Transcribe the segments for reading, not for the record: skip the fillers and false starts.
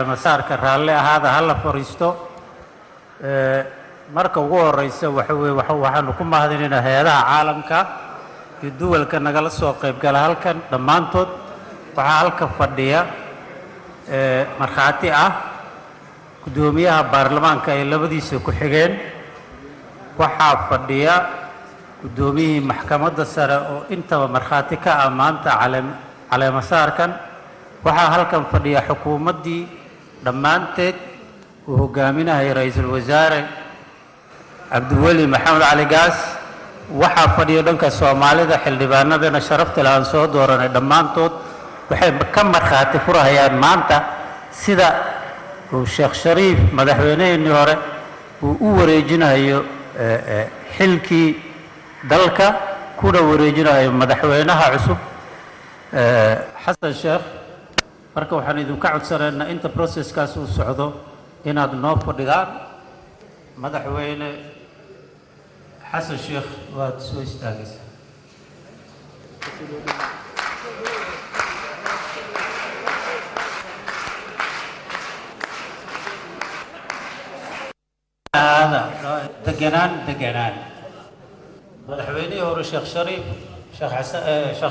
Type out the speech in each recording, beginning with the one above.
مسارك الرالي هذا هلا فريستو marka ugu horeysa waxaanu ku mahadinaynaa hay'adaha caalamka iyo duwalka nagala soo qayb gala halkan dhamaantood waxa halka fadhiya marxaati ah gudoomiyaha baarlamaanka ay labadiisa ku xigeen waxa fadhiya gudoomiyihii maxkamadda sare oo intaba marxaati ka amaanta caleemasaarkan waxa halkan fadhiya xukuumaddii dhammaanteed uu hogaaminayo ra'iisul wasaare cabdiweli maxamed cali gaas waxa fadhiyo dhanka Soomaalida xildhibaanadana sharafta leh aan soo dooranay dhammaantood waxay ka marxaati furayaan maanta sida uu Sheekh Shariif madaxweynihii hore uu u wareejinayo xilkii dalka kuna wareejinayo madaxweynaha cusub Xasan Sheekh marka waxaan idin ka codsanaynaa inta processkaas uu socdo inaad noo fadhidaan madaxweyne حسن الشيخ وتسوي استاجس هذا دقنان مدحويني هو الشيخ شريف شيخ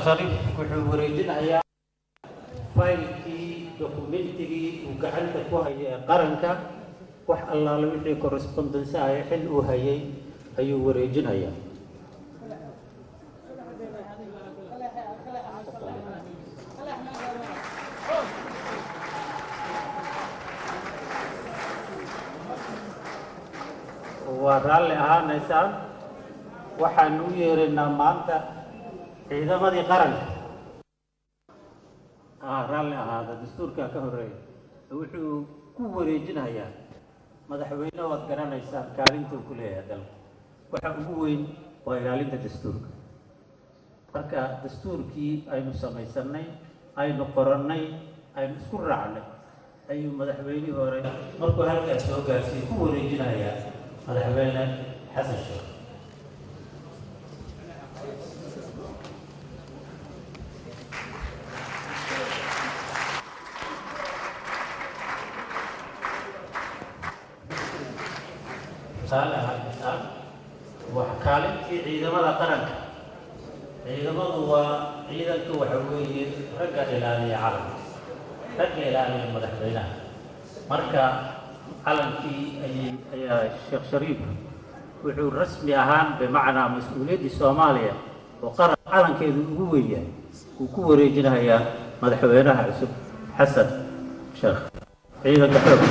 شريف كل وريجنا يا فايل في دوكيومنتي وقعدت كوهي قرنك وح الله لو يدي كورسبوندنس هاي حل وهي ayuu wareejinayaa waa raalli ahaanaysaan waxaan u yeeraynaa maanta ciidamadii qaranka raalli ahaada dastuurka ka horeeya wuxuu ku wareejinayaa madaxweyne waad garanaysaan kaalinta uu ku leeyahay dalka waxa ugu weyn waa ilaalinta dastuurka marka dastuurkii aynu samaysanay aynu qorannay aynu isku raacnay ayuu madaxweynihii hore markuu halkaas soo gaarsiiyey ku wareejinayaa madaxweyne xasan sheekh وحكالتي عيدمada qaranka ciidamadu waa ciidanka waxa weeye ragga ilaaliya calanka ragga ilaaliya madaxweynaha marka calankii ayaa Sheekh Shariif wuxuu rasmi ahaan bimacnaa mas'uuliyadda Soomaaliya oo qaran calankeedu ugu weeyay uu ku wareejinayaa madaxweynaha cusub Xasan Sheekh ciidanka xoog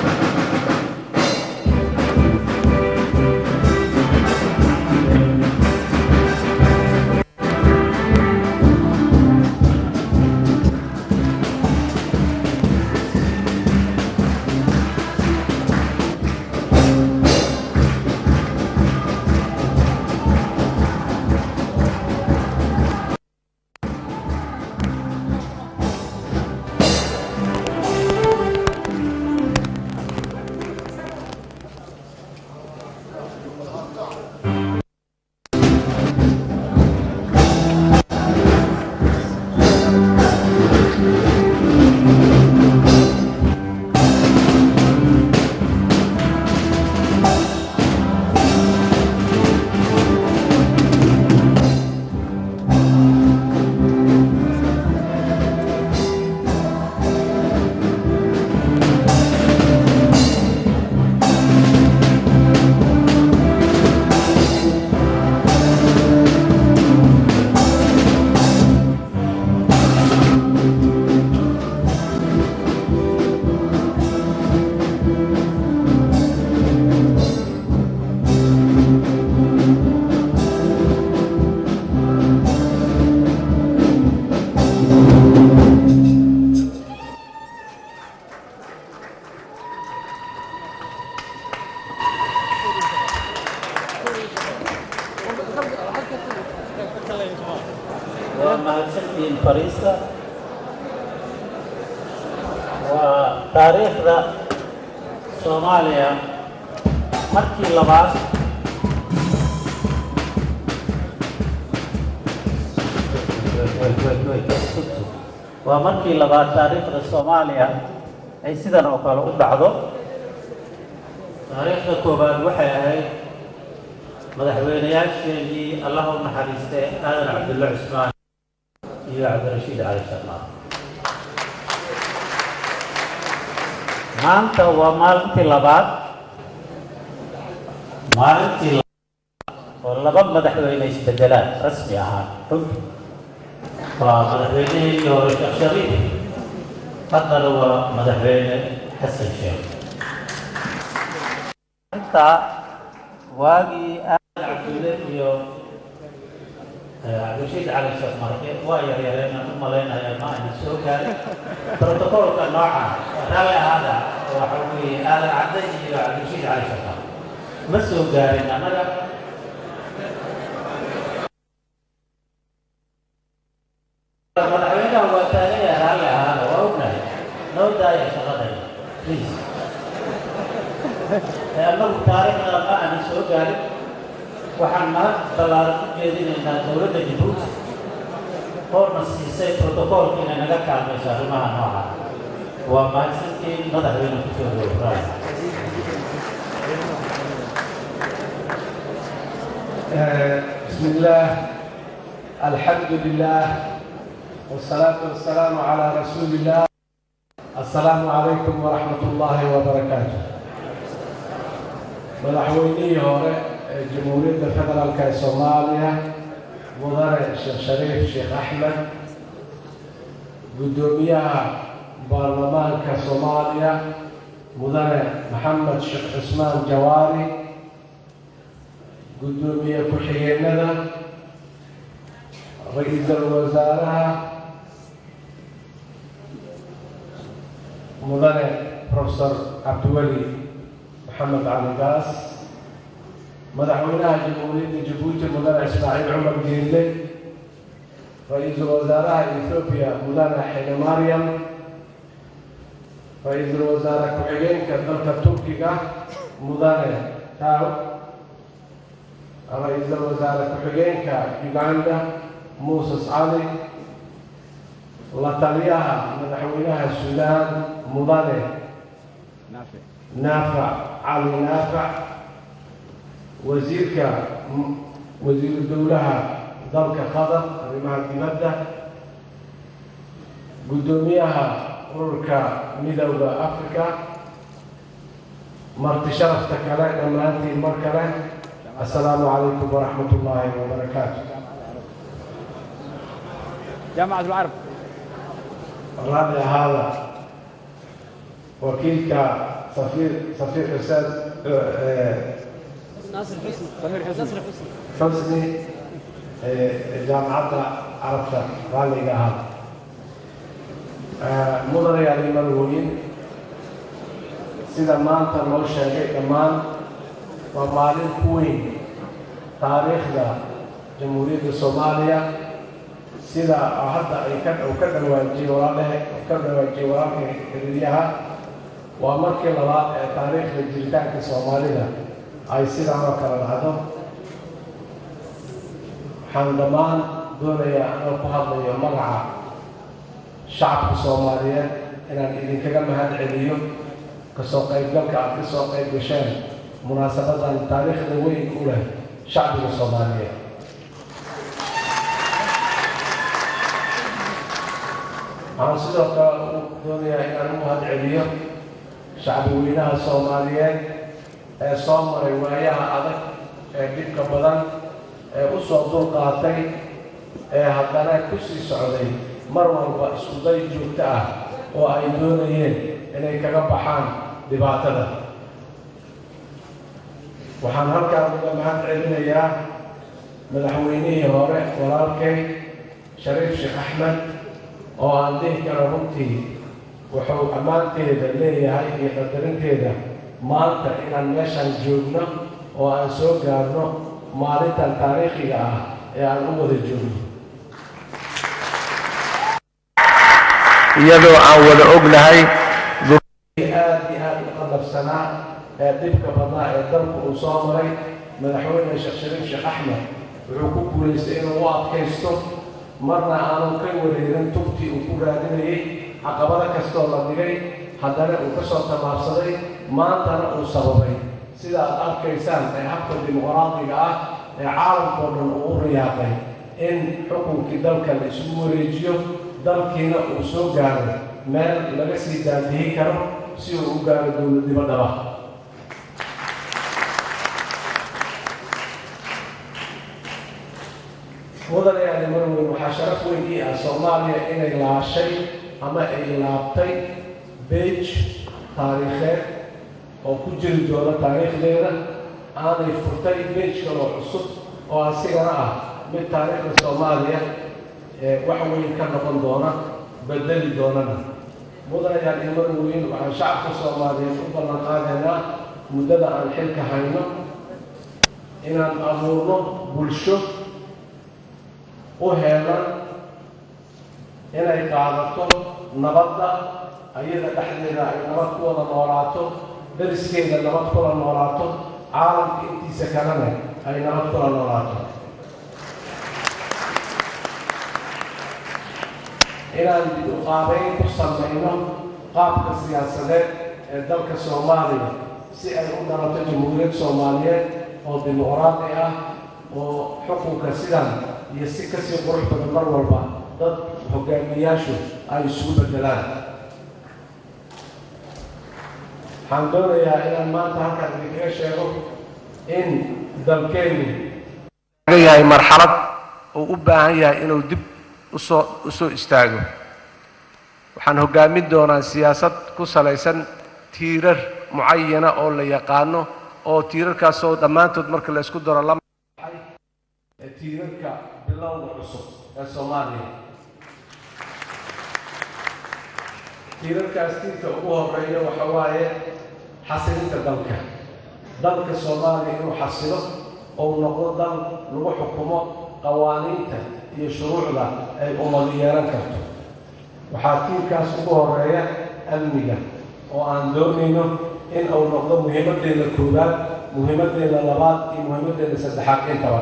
ومهندسين فريسة وتاريخ Soomaaliya markii labaad waa markii labaad taariikhda Soomaaliya ay sidan oo kale u dhacdo. taariikhda koobaad waxay ahayd madaxweynayaasheenii allah u naxariistay aadan cabdulle cusmaan iyo cabdirashiid cali sharmaar. maanta waa maalintii labaad oo laba madaxweyne isbedelaan rasmi ahaan. waa madaxweynihii hore sheekh shariif, haddana waa madaxweyne xasan sheekh. intaa waagii aadan cabdulle iyo cabdirashiid cali sheekh marke waa yaryareen aan u malaynaya ma ayna soo gaarin brotokoolka nooca raalli ahaada waxa weeye aadan cadde iyo cabdirashiid cali sheekh ma soo gaarin annaga. madaxweynaha waa taagaya raalli ahaada waa ognahay noo daaya shaqadayda please. annagu taariikhda ma aanan soo gaarin. waxaan mahad ballaaran u jeedinaynaa dowladda Jabuuti oo na siisay protokoolka inay naga kaalmayso arrimaha nooca. waa mahadsantiin madaxweyne ku soo dhowraa. بسم الله الحمد لله والصلاة والسلام على رسول الله. السلام عليكم ورحمة الله وبركاته. مدحويني هوري جمهورية الفدرالية الصومالية مدير الشيخ شريف الشيخ أحمد قدوميها برلمان كصوماليا مدير محمد الشيخ عثمان جواري قدومية كحييننا رئيس الوزراء مدير بروفيسور عبد الولي محمد علي باس مدحوينها جمهورية جيبوتي مدير إسماعيل عمر جيلي رئيس الوزراء إثيوبيا مدير حين مريم رئيس الوزراء كحيين كدلك تركيا مدير تاو رئيس الوزراء كحيين كيوغندا موسى علي لطالياها مدحوينها السودان مدير نافع علي نافع وزير الدولة ضلك خضر رماها الدمدة قدوميها أوركا مدولة أفريكا مرت شرفتك علينا مرتي المركلة. السلام عليكم ورحمة الله وبركاته. جامعة العرب الرابع هذا وكيلك سفير أستاذ ناصر حسني حسني جامعة عرفة رالي هذا مدير يعني مروين سيدا مان تنو شيء كمان ومالين كوين تاريخ جمهورية الصومالية سيدا أحد وكذا الواجي وراله كريها ومركز تاريخ الجيران الصومالية أي سيدا ما كان هذا حندمان دولة أنا بحضر يوم مرعى شعب الصومالية إن إذا كان هذا اليوم كسوق يقولك كسوق يقولشان مناسبة التاريخ الوين كله شعب الصومالية. عن صدق دنيا إن هذا اليوم شعب وينها الصومالية صوم رواية هذا جد كبدان أسوأ ذو قاتي هذانا كسر سعودي مرة وسعودي جوتة وأيدونيين إنه كجبحان دبعتنا وحن هركا مجمعات علمية مدحوينيه هوري ولالكي شريف شيخ أحمد وعنديه كرهمتي وحو أمانتيدا ليه هاي قدرنتيدا مالتا إن ميشان جوجنا وأن سو قارنو مالتا التاريخي يعني أمود الجوجنا iyadoo aan wada ognahay aad qadab sanaa dibka badnaa ee dalku uu soo maray madaxweyne sheekh shariif sheekh axmed wuxuu ku guulaystay inuu u adkaysto marna aanu ka wareerin tubtii uu ku raadinayay caqabado kastoo la dhigay haddana uu ka soo tallaabsaday maantana uu sababay sida aad arkaysaan ee habka dimuqraadiga ah ee caalamkoo dhan uu u riyaaqay in xukunkii dalka la isugu wareejiyo dalkiina uu soo gaaro meel laga sii daadihin karo si uu u gaaro dowladnimo dhaba mudanayaal marweyn waxaa sharaf weyn ii ah Soomaaliya inay laashay ama ay laabtay beej taariikheed oo ku jiri doona taariikhdeeda aanay furtay beej kale oo cusub oo asigana ah mid taariikhda Soomaaliya wax weyn ka noqon doona bedeli doonana mudanayaal marweyn waxaan shacabka Soomaaliyeed u ballan qaadaynaa muddada aan xilka hayno inaan abuurno bulsho وهنا إلى قاعدته نبضة أيضا تحديدا نبض كل نوراته درس كذا نبض كل نوراته عالم أنت سكننا أي نبض كل نوراته إلى القابين تصممين قاب السياسة دولة الصومالية سأل أمنا جمهورية الصومالية أو ديمقراطية وحكم كسيدا يسكسي قرح بالمر والبا ضد حكامياشو أي سوء الدلال الحمد لله يا إلى ما تهكا ذكرى إن دلكيني هي مرحلة وأبا هي إنه دب أسوء استاجو وحن حكامي دونا سياسة كسليسن تيرر معينة أو اللي يقانو أو تيرر كاسو دمانتو مركز الاسكو دور الله tiirarka bilowga cusub ee Soomaaliya tiirarkaas tiirka ugu horeeya waxa waaye xasilinta dalka Soomaaliya inuu xasilo oo noqdo dal lagu xukumo qawaaniinta iyo shuruucda ay ummadu yeelan karto waxaa tiirkaas ugu horeeya amniga oo aan doonayno in uu noqdo muhiimadeeda koowaad muhiimadeeda labaad iyo muhiimadeeda saddexaad intaba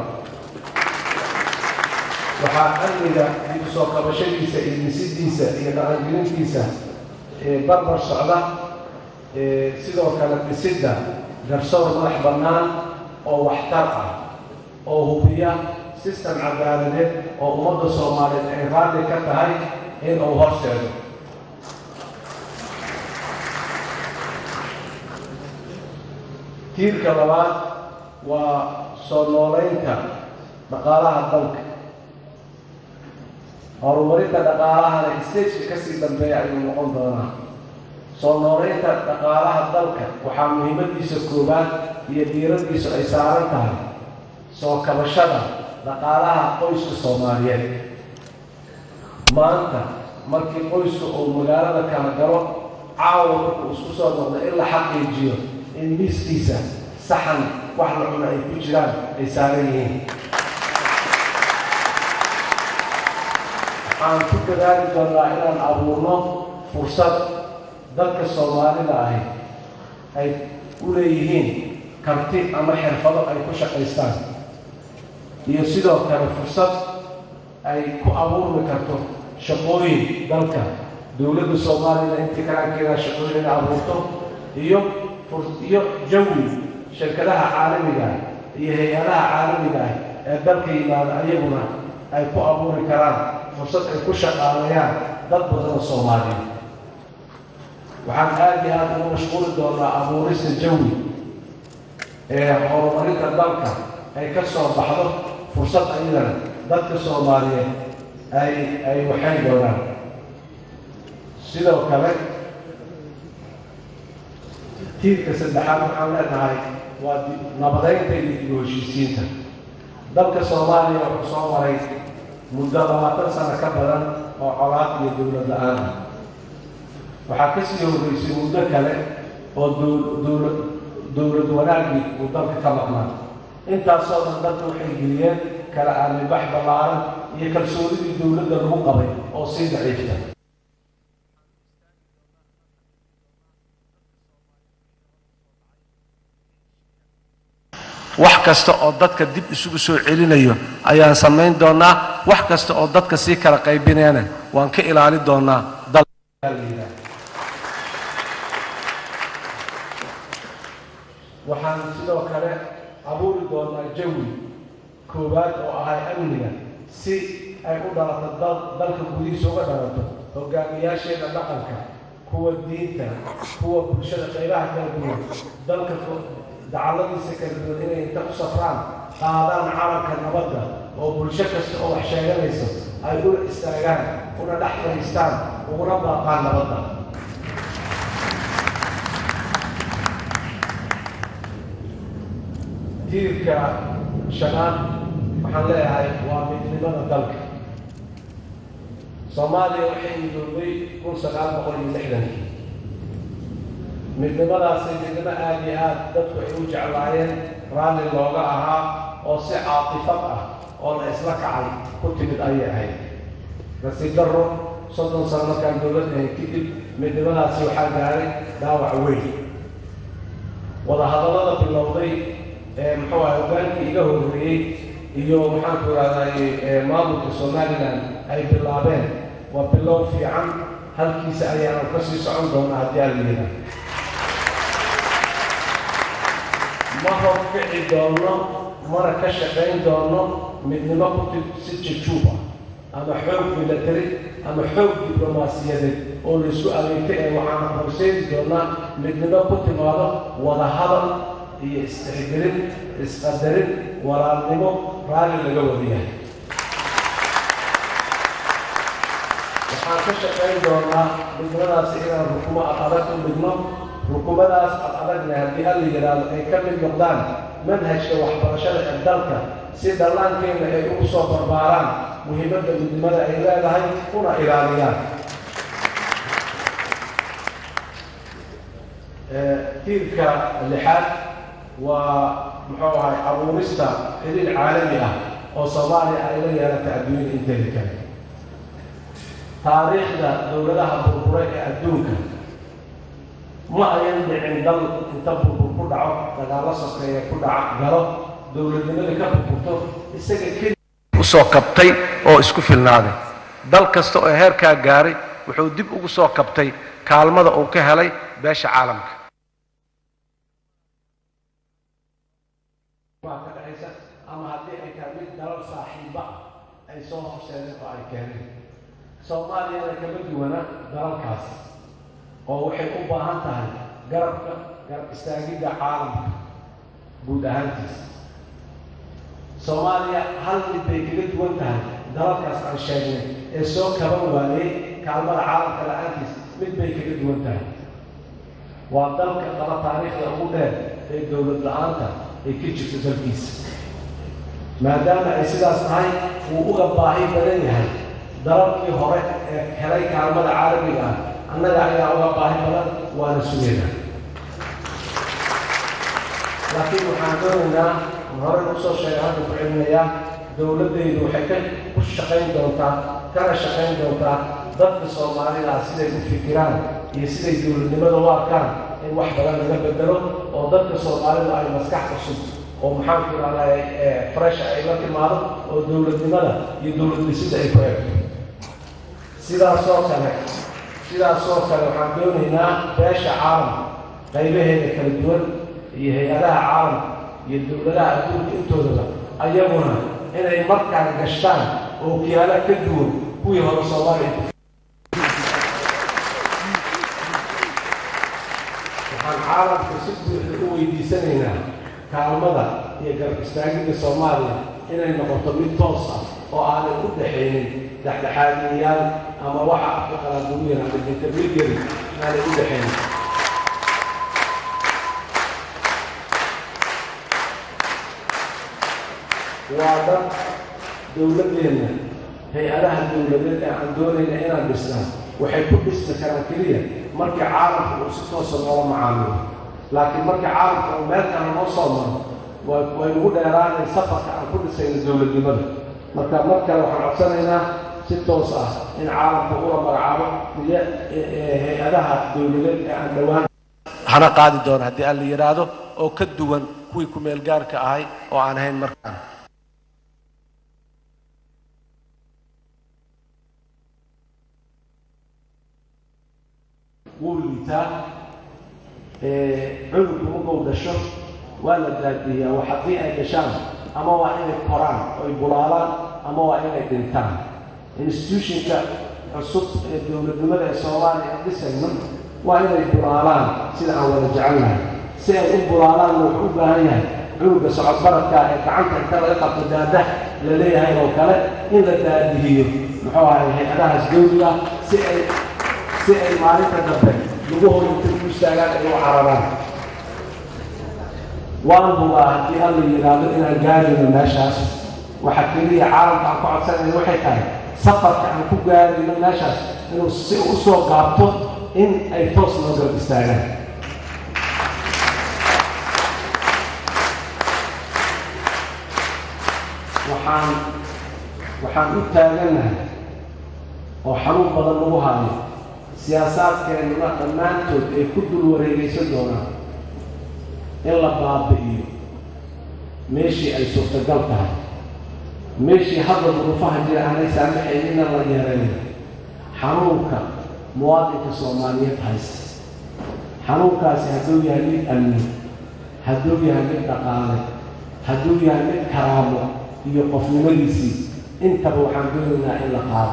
waxaa amniga dib u soo qabashadiisa iyo dhisidiisa iyo dhaqangelintiisa barbar socda sidoo kale dhisidda garsoor madax bannaan oo waxtar ah oo hubiya sistem cadaaladeed oo ummadda Soomaaliyeed ay raalli ka tahay in uu horseedo tiirka labaad waa soo noolaynta dhaqaalaha dalka horumarinta dhaqaalahana isteejka kasii dambeeya ayuu noqon doonaa soo noolaynta dhaqaalaha dalka waxaa muhiimadiisa koowaad iyo diiradiisu ay saaran tahay soo kabashada dhaqaalaha qoyska Soomaaliyeed maanta markii qoysku uu magaalada kala galo caawa markuu isku soo noqdo in la xaqiijiyo in miiskiisa saxan wax la cuno ay ku jiraan ay saaran yihiin aan ku dadaali doonaa inaan abuurno fursad dadka Soomaalida ay u leeyihiin karti ama xirfado ay ku shaqaystaan iyo sidoo kale fursad ay ku abuurmi karto shaqooyin dalka dowladda Soomaalida intii karankeeda shaqooyin abuurto iyo jawi shirkadaha caalamiga iyo hay'adaha caalamiga ee dalka yimaada ayaguna ay ku abuuri karaan fursad ay ku shaqaalayaan dad badan oo Soomaaliyeed waxaan aad iyo aad ugu mashquuli doonaa abuurista jawi horumarinta dalka ay ka soo baxdo fursad ayadana dadka Soomaaliyeed ay waxay doonaan sidoo kale tiirka saddexaad waxaan leenahay waa nabadeynta iyo heshiisiinta dalka Soomaaliya wuxuu soo maray muddo 20 sano ka badan oo colaad iyo dowlad la'aan ah waxaa ka sii horeysay muddo kale oo dowlad wanaagii uu dalka ka maqnaa intaasoo dhan dadku waxay geliyeen kala aaminbax ballaaran iyo kalsoonidii dowladda lagu qabay oo sii daciifta wax kasta oo dadka dib isugu soo celinayo ayaan sameyn doonaa wax kasta oo dadka si kala qaybinayna waan ka ilaali doonaa dalka waxaan sidoo kale abuuri doonaa jawi koowaad oo ahay amniga si ay u dhalato dalka gudihiisa uga dhalato hogaamiyaasheeda dhaqanka kuwa diinta kuwa bulshada qaybaha kala duwan dalka dacaladiisa kala duwan inay inta u safraan qaadaan calanka nabadda oo bulsho kasta oo wax sheeganayso ay ula istaagaan una dhex fadhiistaan uguna baaqaan nabadda tiirka shanaad waxaan leeyahay waa midnimada dalka Soomaaliya waxay midoobay 1960 midnimadaasi midnimo aad iyo aad dadku ay u jeclaayeen raalli looga ahaa oo si caatifad ah oo la isla kacay ku timid ayay ahayd nasiib darro 30 sano markaan dowladda ahayd kadib midnimadaasi waxaa gaaray dhaawac weyn wadahadallada bilowday muxuu ahaa hogaankii iga horreeyey iyo maxaan ku raadayay maamulka Somaliland ay bilaabeen waa bilow fiican halkiisa ayaanu ka sii socon doonaa haddii aan leeyahay ma horkici doono mana ka shaqayn doono midnimo ku si jajuuba ama xoog military ama xoog diblomaasiyadeed oo la isku adeegtay ee waxaan horseedi doonaa midnimo ku timaado wada hadal iyo istixgelin isqadarin walaalnimo raalli laga wadiyahay waxaan ka shaqayn doonaa midnimadaasi inaan rukumo adag u dhigno rukumadaas adagna haddii alla yidhaahdo ay ka mid noqdaan manhajka waxbarashada ee dalka si dhallaankeena ay ugu soo barbaaraan muhiimadda midnimada ay leedahay una ilaaliyaan tiirka lixaad waa muxuu ahay abuurista xiriir caalami ah oo Soomaaliya ay la yeelatay adduunyada inteeda kale taariikhda dowladaha burburay ee adduunka ma ayan dhicin dal inta burbur ku dhaco dagaalo sokeeye ku dhaca galo dowladnimada ka burburto isaga keliya u soo kabtay oo isku filnaaday dal kasta oo heerkaa gaaray wuxuu dib ugu soo kabtay kaalmada uu ka helay beesha caalamka ama haddii ay tahay mid dalal saaxiiba ay soo horseedeen oo ay keeneen Soomaaliyana kama duwana dalalkaas oo waxay u baahan tahay garab istaagidda caalamka guud ahaantiisa Soomaaliya hal mid bay kaga duwan tahay dalalkaas aan sheegnay ee soo kaban waayay kaalmada caalamka la'aantiis mid bay kaga duwan tahay waa dalka qaba taariikhda ugu dheer ee dowlad la'aanta ay ka jirto dalkiisa maadaama ay sidaas tahay wuu uga baahi badan yahay dalalkii hore ee helay kaalmada caalamiga ah annaga ayaa uga baahi badan waana sugeynaa laakiin waxaan doonaynaa hore usoo sheegay hadda ku celinayaa dowladdaydu waxay ku shaqayn doontaa kana shaqayn doontaa dadka Soomaalida siday u fikiraan iyo siday dowladnimada u arkaan in wax badan laga bedelo oo dadka Soomaalida ay maskax cusub oo maxaan ku raadayay fresh ay la timaado oo dowladnimada iyo dowlad dhisidda ay ku eegto sidaas oo kale waxaan doonaynaa beesha caalamka qaybaheeda kala duwan iyo hay-adaha caalamka iyo dowladaha adduunka intoodaba ayaguna inay markaan gashtaan oo kiyaalo ka duwan kuwii hore Soomaaliya waxaan caalamka si buuxda u weydiisanaynaa kaalmada iyo garab istaagidda Soomaaliya inay noqoto mid toos ah oo aanay u dhaxaynin dhexdhexaadiyayaal ama waxa afka qalaad lagu yiraahdo intermediary aanay u dhaxaynin waa dad dowladdeena hay-adaha dowladeed ee aan doonayna inaan dhisnaa waxay ku dhismi karaan keliya markii caalamka uu si toosa noola macaamilo laakiin markii caalamka uu meel kale noo soo maro way ugu dheeraanay safarka aan ku dhisayno dowladnimada marka mar kale waxaan codsanaynaa si toos ah in caalamka ula magacaabo iyo hay-adaha dowladeed ee aan dhowaan hana qaadi doono haddii aan la yidhaahdo oo ka duwan kuwii ku meel gaarka ahay oo aan ahayn markaan wuu liitaa cudurku markuu dhasho ولا دادية وحقيقة يشان أما وإن القرآن ويبلالان أما وإن الدنتان institution كعصب الدولة الصومالي أقدسها منه وإن البلالان سيدا أولا جعلنا سيدا البلالان وحوبها هي عروق صعب بركة كعنك انتبه يقف الدادة لليه هاي وكالة إلا داديه محوها هي أداها سدولة سيدا المعرفة دبك لقوه يمكن مشتاقات أيها عربان وأنبغى هدي الله يرادو إنا قادم الناشاس وحكي عالم عن قعد سنة وحي كان سقط عن كل قادم الناشاس إنه أسوء قابطه إن أي توصل نظر الاستعلام وحان أتاقلنا وحنوب بضلوها سياسات كأننا أمانتو أي كدو الوريقي سدونا إلا بابئي ماشي أي سوق قلبها ماشي حضر ظروفها جير أنا سامح إلينا الله يرين حنوك مواطنة صومالية هايس حنوك هدو يهلك أمني هدو يهلك دقالة هدو يهلك كرامة يقف نمليسي انت بوحان دونينا إلا قاب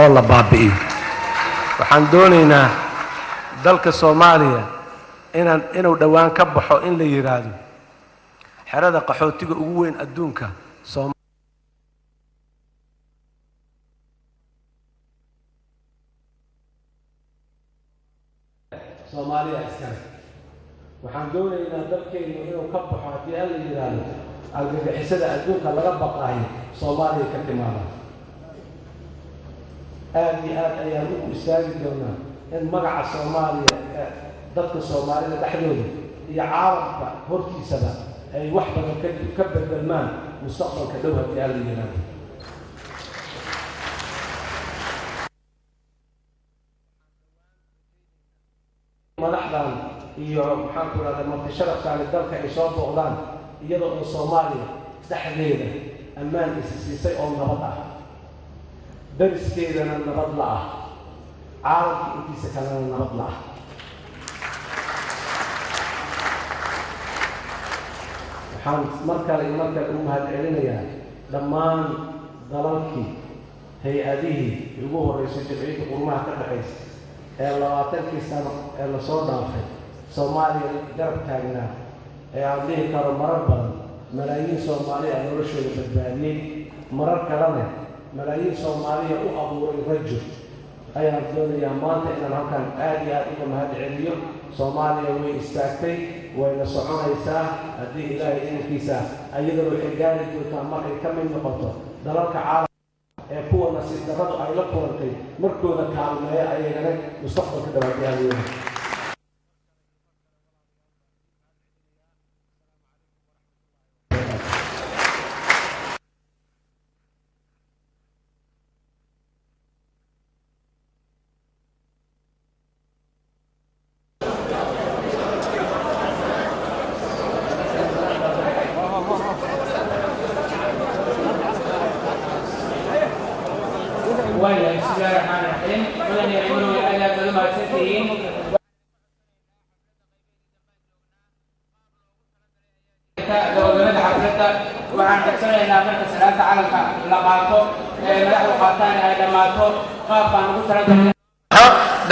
الله بابئي وحان دونينا دلك الصومالية inuu dhawaan ka baxo in la yiraahdo xerada qaxootiga ugu weyn adduunka Soomaaliya iskale waxaan doonaynaa dalkeenu inuu ka baxo hadii la yiraahdo argagixisada adduunka laga baqaayo Soomaaliya ka timaada aad ayaan u istaagi doonaa in magaca Soomaaliya dadka Soomaalida dhaxdooda iyo caalamka hortiisaba ay wax badan ka bedelmaan mustaqbalka dhow hadii la yiraahdo madaxdan iyo maxaan ku raadaa martisharafka dalka ay soo booqdaan iyadoo Soomaaliya dhaxdeeda ammaan isisiisay oo nabad ah dariskeedana nabad la ah caalamka intiisa kalena nabad la ah markale ugu mahadcelinayaa dhammaan dalalkii hay-adihii ugu horeysay jabciyadda qurmaha ka dhaxaysa ee 20 sano ee la soo dhaafay Soomaaliya garab taagnaa ee aan dhihi karo marar badan malaayiin Soomaali ah noloshooda badbaadiyey marar kalena malaayiin Soomaali u abuuray rajo ayaan doonayaa maanta inaan halkan aad iyo aad uga mahadceliyo Soomaaliya way istaagtay wayna soconaysaa haddii ilaahay idinkiisa ayadoo waxay gaari doontaa markay ka mid noqoto dalalka caalamka ee kuwa nasiib darradu ay la kulantay markooda kaalmeeya ayagana mustaqbalka dabaaldiyaan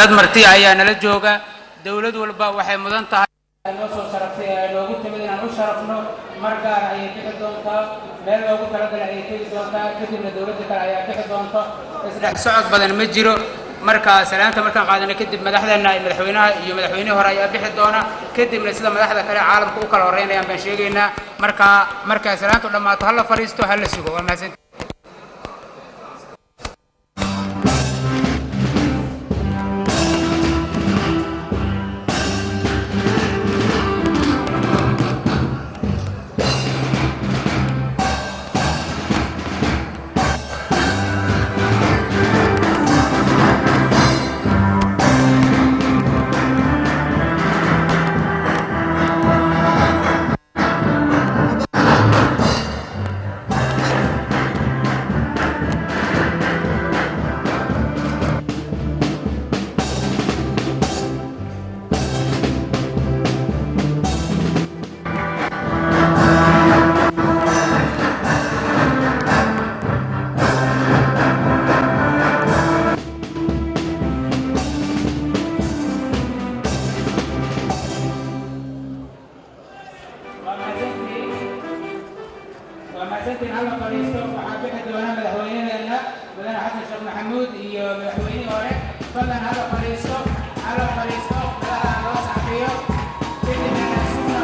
dad marti ayaa nala jooga dawlad walba waxay mudan tahay noo soo sharafay loogu timid inaan u sharafno mar gaar ay bixi doontaa meel loogu talagalay ay tegi doontaa kadibna dawladda kale ayaa bixi doonto isdhex socod badan ma jiro marka salaanta markaan qaadana kadib madaxdeena ay madaxweynaha iyo madaxweynihii hore ayaa bixi doona kadibna sida madaxda kale caalamka u kala horeynayaan baan sheegaynaa marka salaantu dhamaato hal la fariisto hal la sugo waa mahadsan ومحسنتين على فريستو وحبيت دونا مدحويننا مدن حسن الشيخ محمود iyo madaxweyne hore fadlan على فريستو madaxa loo saxiyo sidii suuqa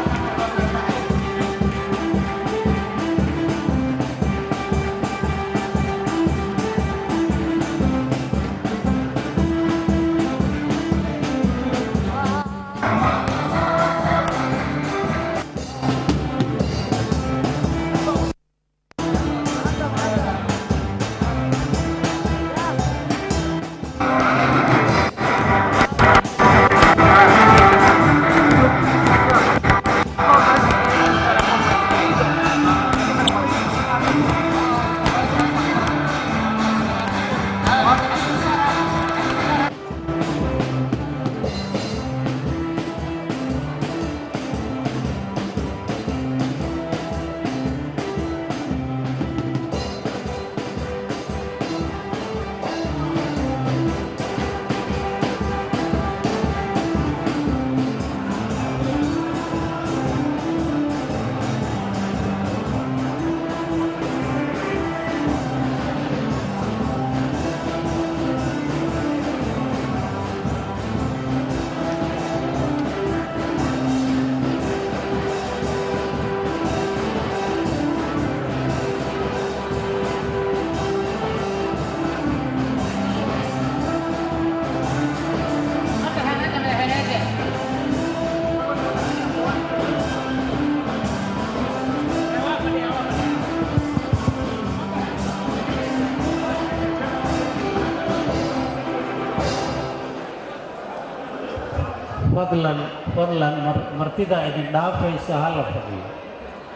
fadlan martida idin dhaafaysa hala fadhiyo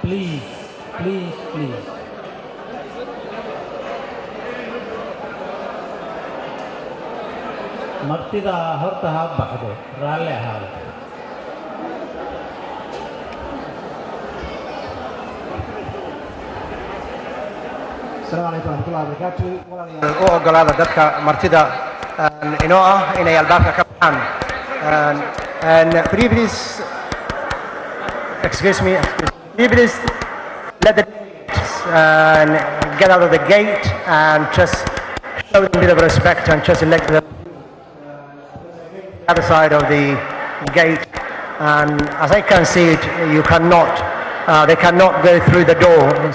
please martida horta ha baxdo raalli ahaada السلام عليكم ورحمة الله وبركاته. وقال dadka martida inoo ah inay albaabka ka baxaan. And could you please, excuse me, could you please let the get out of the gate and just show them a bit of respect and just elect them other side of the gate. And as I can see it, you cannot, they cannot go through the door.